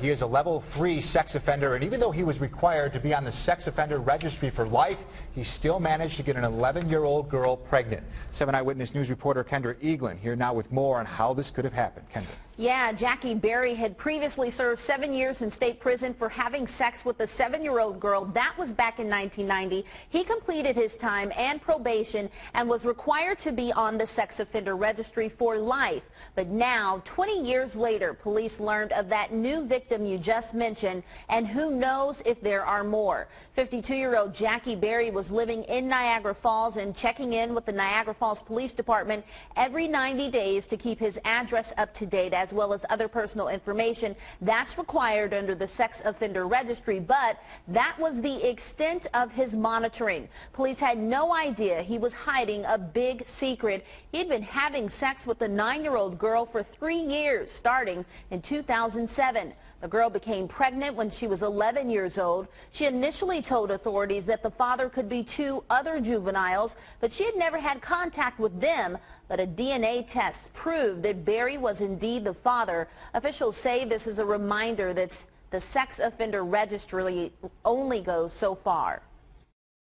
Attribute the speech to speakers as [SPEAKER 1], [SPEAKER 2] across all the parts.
[SPEAKER 1] He is a level 3 sex offender, and even though he was required to be on the sex offender registry for life, he still managed to get an 11-year-old girl pregnant. 7 Eyewitness News reporter Kendra Eaglin here now with more on how this could have happened. Kendra.
[SPEAKER 2] Yeah, Jackie Berry had previously served 7 years in state prison for having sex with a 7-year-old girl. That was back in 1990. He completed his time and probation and was required to be on the sex offender registry for life. But now, 20 years later, police learned of that new victim you just mentioned, and who knows if there are more. 52-year-old Jackie Berry was living in Niagara Falls and checking in with the Niagara Falls Police Department every 90 days to keep his address up to date, as well as other personal information that's required under the sex offender registry. But that was the extent of his monitoring. Police had no idea he was hiding a big secret. He'd been having sex with a 9-year-old girl for 3 years, starting in 2007. The girl became pregnant when she was 11 years old. She initially told authorities that the father could be 2 other juveniles, but she had never had contact with them. But a DNA test proved that Berry was indeed the father. Officials say this is a reminder that the sex offender registry only goes so far.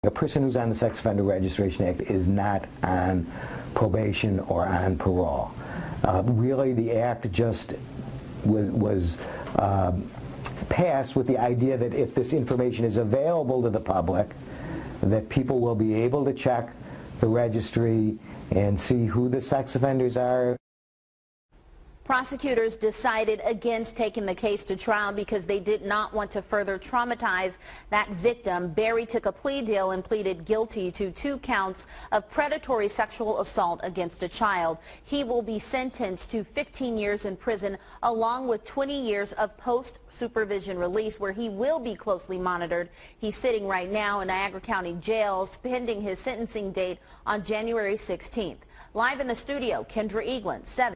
[SPEAKER 3] A person who's on the Sex Offender Registration Act is not on probation or on parole. Really, the act just was passed with the idea that if this information is available to the public, that people will be able to check the registry and see who the sex offenders are.
[SPEAKER 2] Prosecutors decided against taking the case to trial because they did not want to further traumatize that victim. Berry took a plea deal and pleaded guilty to 2 counts of predatory sexual assault against a child. He will be sentenced to 15 years in prison along with 20 years of post-supervision release, where he will be closely monitored. He's sitting right now in Niagara County Jail pending his sentencing date on January 16th. Live in the studio, Kendra Eaglin, 7.